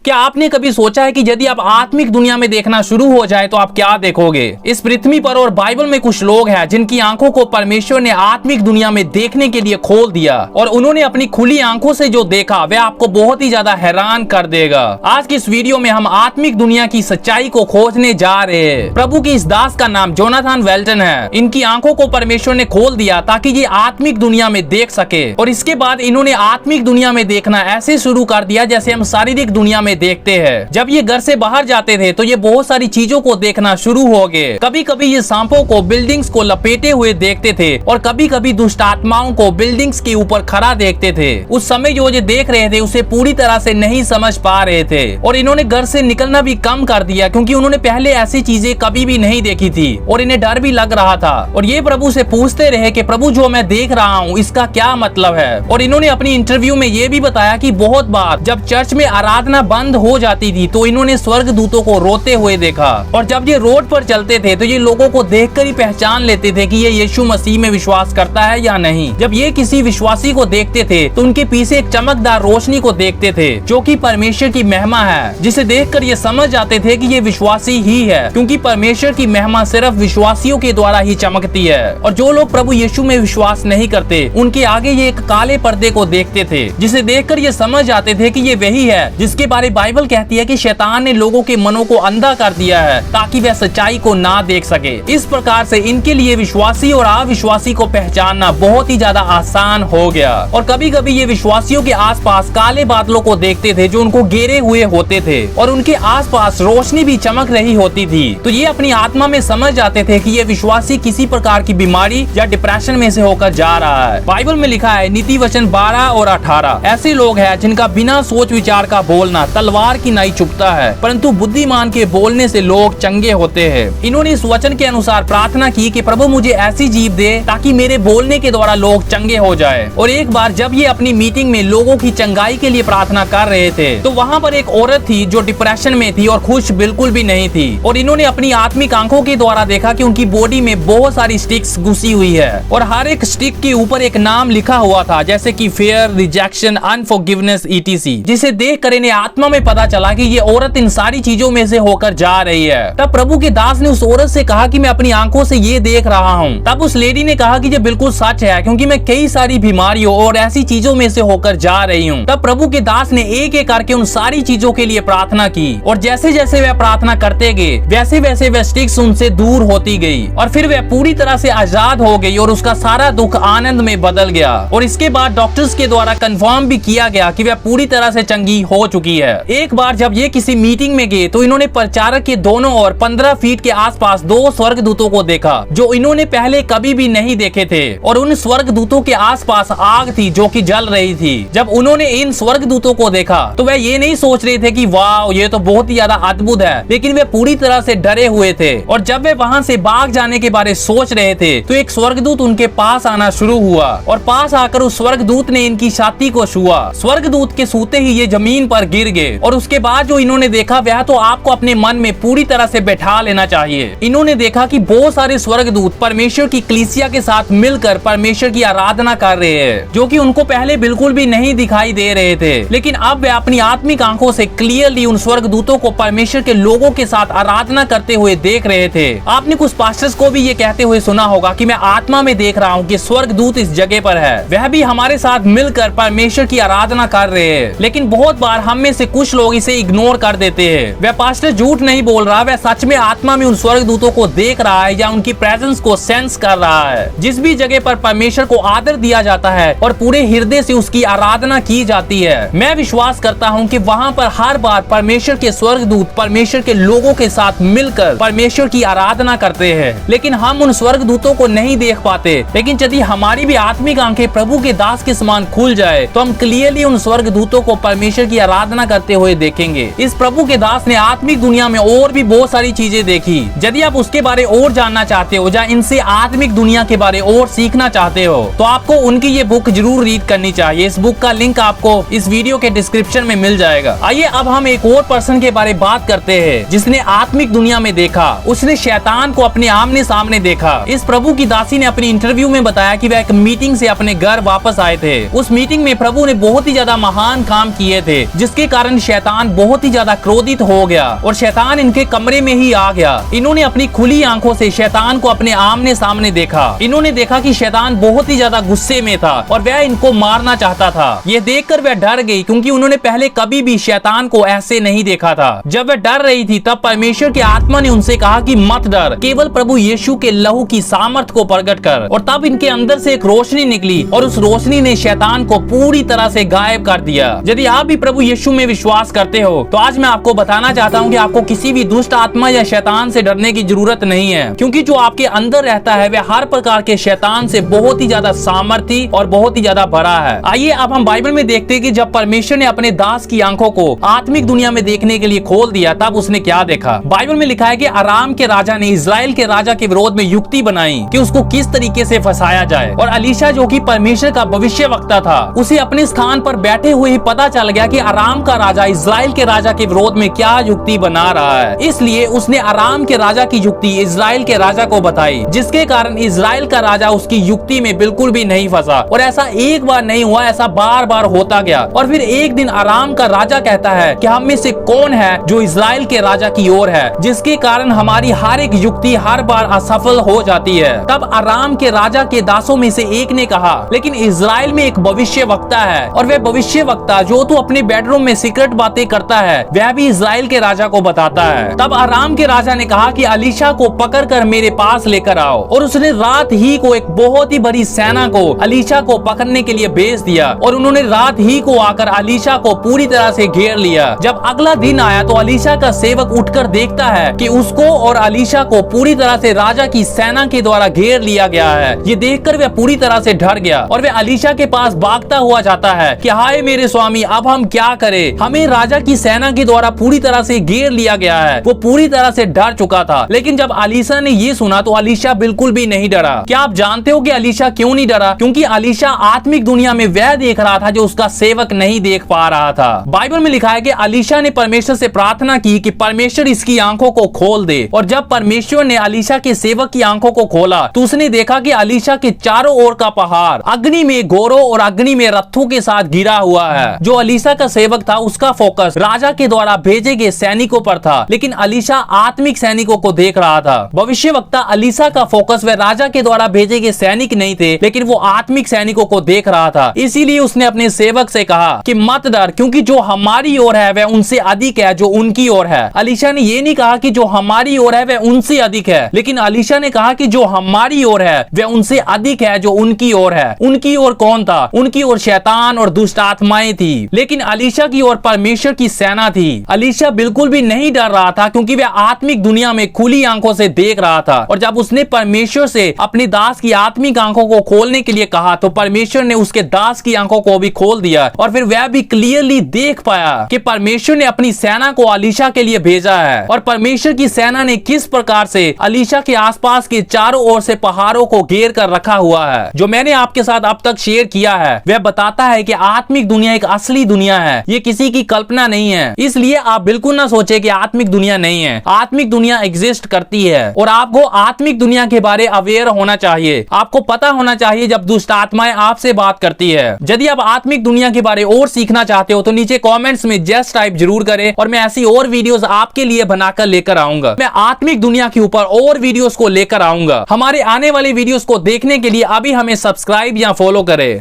क्या आपने कभी सोचा है कि यदि आप आत्मिक दुनिया में देखना शुरू हो जाए तो आप क्या देखोगे? इस पृथ्वी पर और बाइबल में कुछ लोग हैं जिनकी आंखों को परमेश्वर ने आत्मिक दुनिया में देखने के लिए खोल दिया और उन्होंने अपनी खुली आंखों से जो देखा वह आपको बहुत ही ज्यादा हैरान कर देगा। आज की इस वीडियो में हम आत्मिक दुनिया की सच्चाई को खोजने जा रहे हैं। प्रभु की इस दास का नाम जोनाथन वेल्टन है। इनकी आंखों को परमेश्वर ने खोल दिया ताकि ये आत्मिक दुनिया में देख सके और इसके बाद इन्होंने आत्मिक दुनिया में देखना ऐसे शुरू कर दिया जैसे हम शारीरिक दुनिया में देखते हैं। जब ये घर से बाहर जाते थे तो ये बहुत सारी चीजों को देखना शुरू हो गए। कभी कभी ये सांपों को बिल्डिंग्स को लपेटे हुए देखते थे और कभी कभी दुष्ट आत्माओं को बिल्डिंग्स के ऊपर खड़ा देखते थे। उस समय जो ये देख रहे थे उसे पूरी तरह से नहीं समझ पा रहे थे और इन्होंने घर से निकलना भी कम कर दिया क्योंकि उन्होंने पहले ऐसी चीजें कभी भी नहीं देखी थी और इन्हें डर भी लग रहा था। और ये प्रभु से पूछते रहे कि प्रभु जो मैं देख रहा हूँ इसका क्या मतलब है। और इन्होंने अपनी इंटरव्यू में ये भी बताया कि बहुत बार जब चर्च में आराधना बंद हो जाती थी तो इन्होंने स्वर्ग दूतों को रोते हुए देखा और जब ये रोड पर चलते थे तो ये लोगों को देखकर ही पहचान लेते थे कि ये यीशु मसीह में विश्वास करता है या नहीं। जब ये किसी विश्वासी को देखते थे तो उनके पीछे एक चमकदार रोशनी को देखते थे जो कि परमेश्वर की महिमा है, जिसे देखकर ये समझ जाते थे कि ये विश्वासी ही है क्योंकि परमेश्वर की महिमा सिर्फ विश्वासियों के द्वारा ही चमकती है। और जो लोग प्रभु यीशु में विश्वास नहीं करते उनके आगे ये एक काले पर्दे को देखते थे जिसे देखकर ये समझ जाते थे कि ये वही है जिसके बारे बाइबल कहती है कि शैतान ने लोगों के मनों को अंधा कर दिया है ताकि वह सच्चाई को ना देख सके। इस प्रकार से इनके लिए विश्वासी और अविश्वासी को पहचानना बहुत ही ज्यादा आसान हो गया। और कभी कभी ये विश्वासियों के आसपास काले बादलों को देखते थे जो उनको घेरे हुए होते थे और उनके आसपास रोशनी भी चमक रही होती थी। तो ये अपनी आत्मा में समझ जाते थे कि ये विश्वासी किसी प्रकार की बीमारी या डिप्रेशन में से होकर जा रहा है। बाइबल में लिखा है नीति वचन 12 और 18 ऐसे लोग हैं जिनका बिना सोच विचार का बोलना तलवार की नाई चुभता है परंतु बुद्धिमान के बोलने से लोग चंगे होते हैं। इन्होंने इस वचन के अनुसार प्रार्थना की कि प्रभु मुझे ऐसी जीभ दे ताकि मेरे बोलने के द्वारा लोग चंगे हो जाए। और एक बार जब ये अपनी मीटिंग में लोगों की चंगाई के लिए प्रार्थना कर रहे थे तो वहाँ पर एक औरत थी जो डिप्रेशन में थी और खुश बिल्कुल भी नहीं थी। और इन्होंने अपनी आत्मिक आंखों के द्वारा देखा कि उनकी बॉडी में बहुत सारी स्टिक्स घुसी हुई है और हर एक स्टिक के ऊपर एक नाम लिखा हुआ था जैसे कि फेयर, रिजेक्शन, अनफॉरगिवनेस etc। जिसे देख कर इन्हें आत्मा में पता चला कि ये औरत इन सारी चीजों में से होकर जा रही है। तब प्रभु के दास ने उस औरत से कहा कि मैं अपनी आंखों से ये देख रहा हूँ। तब उस लेडी ने कहा कि ये बिल्कुल सच है क्योंकि मैं कई सारी बीमारियों और ऐसी चीजों में से होकर जा रही हूँ। तब प्रभु के दास ने एक एक करके उन सारी चीजों के लिए प्रार्थना की और जैसे जैसे वह प्रार्थना करते गए वैसे वैसे वह स्टिक्स उनसे दूर होती गई और फिर वह पूरी तरह से आजाद हो गई और उसका सारा दुख आनंद में बदल गया। और इसके बाद डॉक्टर्स के द्वारा कंफर्म भी किया गया कि वह पूरी तरह से चंगी हो चुकी है। एक बार जब ये किसी मीटिंग में गए तो इन्होंने प्रचारक के दोनों ओर 15 फीट के आसपास 2 स्वर्गदूतों को देखा जो इन्होंने पहले कभी भी नहीं देखे थे। और उन स्वर्गदूतों के आसपास आग थी जो कि जल रही थी। जब उन्होंने इन स्वर्गदूतों को देखा तो वह ये नहीं सोच रहे थे कि वाह ये तो बहुत ही ज्यादा अद्भुत है, लेकिन वे पूरी तरह से डरे हुए थे। और जब वे वहाँ से भाग जाने के बारे सोच रहे थे तो एक स्वर्गदूत उनके पास आना शुरू हुआ और पास आकर उस स्वर्गदूत ने इनकी छाती को छुआ। स्वर्गदूत के छूते ही ये जमीन पर गिर गए। और उसके बाद जो इन्होंने देखा वह तो आपको अपने मन में पूरी तरह से बैठा लेना चाहिए। इन्होंने देखा कि बहुत सारे स्वर्गदूत परमेश्वर की कलीसिया के साथ मिलकर परमेश्वर की आराधना कर रहे हैं जो कि उनको पहले बिल्कुल भी नहीं दिखाई दे रहे थे, लेकिन अब वे अपनी आत्मिक आंखों से क्लियरली उन स्वर्गदूतों को परमेश्वर के लोगों के साथ आराधना करते हुए देख रहे थे। आपने कुछ पास्टर्स को भी ये कहते हुए सुना होगा कि मैं आत्मा में देख रहा हूँ कि स्वर्गदूत इस जगह पर है, वह भी हमारे साथ मिलकर परमेश्वर की आराधना कर रहे हैं। लेकिन बहुत बार हम में से कुछ लोग इसे इग्नोर कर देते हैं। वह पास्टर झूठ नहीं बोल रहा, वह सच में आत्मा में उन स्वर्गदूतों को देख रहा है या उनकी प्रेजेंस को सेंस कर रहा है। जिस भी जगह पर परमेश्वर को आदर दिया जाता है और पूरे हृदय से उसकी आराधना की जाती है, मैं विश्वास करता हूँ कि वहाँ पर हर बार परमेश्वर के स्वर्गदूत परमेश्वर के लोगों के साथ मिलकर परमेश्वर की आराधना करते हैं। लेकिन हम उन स्वर्गदूतों को नहीं देख पाते। लेकिन यदि हमारी भी आत्मिक आंखें प्रभु के दास के समान खुल जाए तो हम क्लियरली उन स्वर्गदूतों को परमेश्वर की आराधना करते हुए देखेंगे। इस प्रभु के दास ने आत्मिक दुनिया में और भी बहुत सारी चीजें देखी। यदि आप उसके बारे और जानना चाहते हो या इनसे आत्मिक दुनिया के बारे और सीखना चाहते हो तो आपको उनकी ये बुक जरूर रीड करनी चाहिए। इस बुक का लिंक आपको इस वीडियो के डिस्क्रिप्शन में मिल जाएगा। आइए अब हम एक और पर्सन के बारे बात करते हैं जिसने आत्मिक दुनिया में देखा। उसने शैतान को अपने आमने सामने देखा। इस प्रभु की दासी ने अपनी इंटरव्यू में बताया कि वह एक मीटिंग से अपने घर वापस आए थे। उस मीटिंग में प्रभु ने बहुत ही ज्यादा महान काम किए थे जिसके कारण कारण शैतान बहुत ही ज्यादा क्रोधित हो गया और शैतान इनके कमरे में ही आ गया। इन्होंने अपनी खुली आंखों से शैतान को अपने आमने सामने देखा। इन्होंने देखा कि शैतान बहुत ही ज्यादा गुस्से में था और वह इनको मारना चाहता था। यह देखकर वह डर गई, क्योंकि उन्होंने पहले कभी भी शैतान को ऐसे नहीं देखा था। जब वह डर रही थी तब परमेश्वर की आत्मा ने उनसे कहा कि मत डर, केवल प्रभु यीशु के लहू की सामर्थ को प्रकट कर। और तब इनके अंदर से एक रोशनी निकली और उस रोशनी ने शैतान को पूरी तरह से गायब कर दिया। यदि आप भी प्रभु यीशु में विश्वास करते हो तो आज मैं आपको बताना चाहता हूँ कि आपको किसी भी दुष्ट आत्मा या शैतान से डरने की जरूरत नहीं है, क्योंकि जो आपके अंदर रहता है वह हर प्रकार के शैतान से बहुत ही ज्यादा सामर्थी और बहुत ही ज्यादा बड़ा है। आइए अब हम बाइबल में देखते हैं कि जब परमेश्वर ने अपने दास की आंखों को आत्मिक दुनिया में देखने के लिए खोल दिया तब उसने क्या देखा। बाइबल में लिखा है कि अराम के राजा ने इजराइल के राजा के विरोध में युक्ति बनाई कि उसको किस तरीके से फंसाया जाए। और अलीशा जो कि परमेश्वर का भविष्यवक्ता था, उसे अपने स्थान पर बैठे हुए ही पता चल गया कि अराम का राजा इजराइल के राजा के विरोध में क्या युक्ति बना रहा है। इसलिए उसने अराम के राजा की युक्ति इजराइल के राजा को बताई, जिसके कारण इजराइल का राजा उसकी युक्ति में बिल्कुल भी नहीं फंसा। और ऐसा एक बार नहीं हुआ, ऐसा बार बार होता गया। और फिर एक दिन अराम का राजा कहता है कि हम में से कौन है जो इजराइल के राजा की ओर है, जिसके कारण हमारी हर एक युक्ति हर बार असफल हो जाती है। तब अराम के राजा के दासों में से एक ने कहा, लेकिन इजराइल में एक भविष्य वक्ता है, और वह भविष्य वक्ता जो तू अपने बेडरूम में सीक्रेट बातें करता है वह भी इजराइल के राजा को बताता है। तब अराम के राजा ने कहा कि अलीशा को पकड़कर मेरे पास लेकर आओ। और उसने रात ही को एक बहुत ही बड़ी सेना को अलीशा को पकड़ने के लिए भेज दिया और उन्होंने रात ही को आकर अलीशा को पूरी तरह से घेर लिया। जब अगला दिन आया तो अलीशा का सेवक उठकर देखता है कि उसको और अलीशा को पूरी तरह से राजा की सेना के द्वारा घेर लिया गया है। ये देखकर वह पूरी तरह से डर गया और वह अलीशा के पास भागता हुआ जाता है कि हाय मेरे स्वामी, अब हम क्या करें, हमें राजा की सेना के द्वारा पूरी तरह से घेर लिया गया है। वो पूरी तरह से डर चुका था। लेकिन जब अलीशा ने ये सुना तो अलीशा बिल्कुल भी नहीं डरा। क्या आप जानते हो कि अलीशा क्यों नहीं डरा? क्योंकि अलीशा आत्मिक दुनिया में वह देख रहा था जो उसका सेवक नहीं देख पा रहा था। बाइबल में लिखा है कि अलीशा ने परमेश्वर से प्रार्थना की कि परमेश्वर इसकी आंखों को खोल दे। और जब परमेश्वर ने अलीशा के सेवक की आंखों को खोला तो उसने देखा कि अलीशा के चारों ओर का पहाड़ अग्नि में घोड़ों और अग्नि में रथों के साथ घिरा हुआ है। जो अलीशा का सेवक था उसका फोकस राजा के द्वारा भेजे गए सैनिकों पर था, लेकिन अलीशा आत्मिक सैनिकों को देख रहा था। भविष्यवक्ता अलीशा का फोकस वह राजा के द्वारा भेजे गए सैनिक नहीं थे, लेकिन वो आत्मिक सैनिकों को देख रहा था। इसीलिए उसने अपने सेवक से कहा कि मत डर, क्योंकि जो हमारी ओर है वह उनसे अधिक है जो उनकी ओर है। अलीशा ने ये नहीं कहा कि जो हमारी ओर है वह उनसे अधिक है, लेकिन अलीशा ने कहा कि जो हमारी ओर है वह उनसे अधिक है जो उनकी ओर है। उनकी ओर कौन था? उनकी ओर शैतान और दुष्ट आत्माएं थी, लेकिन अलीशा की ओर परमेश्वर की सेना थी। अलीशा बिल्कुल भी नहीं डर रहा था, क्योंकि वह आत्मिक दुनिया में खुली आंखों से देख रहा था। और जब उसने परमेश्वर से अपने दास की आत्मिक आंखों को खोलने के लिए कहा तो परमेश्वर ने उसके दास की आंखों को भी खोल दिया और फिर वह भी क्लियरली देख पाया कि परमेश्वर ने अपनी सेना को अलीशा के लिए भेजा है। और परमेश्वर की सेना ने किस प्रकार से अलीशा के आसपास के चारों ओर से पहाड़ों को घेर कर रखा हुआ है। जो मैंने आपके साथ अब तक शेयर किया है वह बताता है कि आत्मिक दुनिया एक असली दुनिया है, ये किसी की कल्पना नहीं है। इसलिए आप बिल्कुल ना सोचे कि आत्मिक दुनिया नहीं है। आत्मिक दुनिया एग्जिस्ट करती है और आपको आत्मिक दुनिया के बारे अवेयर होना चाहिए। आपको पता होना चाहिए जब दुष्ट आत्माएं आपसे बात करती है। यदि आप आत्मिक दुनिया के बारे और सीखना चाहते हो तो नीचे कमेंट्स में जस्ट टाइप जरूर करें और मैं ऐसी और वीडियोस आपके लिए बनाकर लेकर आऊंगा। मैं आत्मिक दुनिया के ऊपर और वीडियोस को लेकर आऊंगा। हमारे आने वाले वीडियोस को देखने के लिए अभी हमें सब्सक्राइब या फॉलो करें।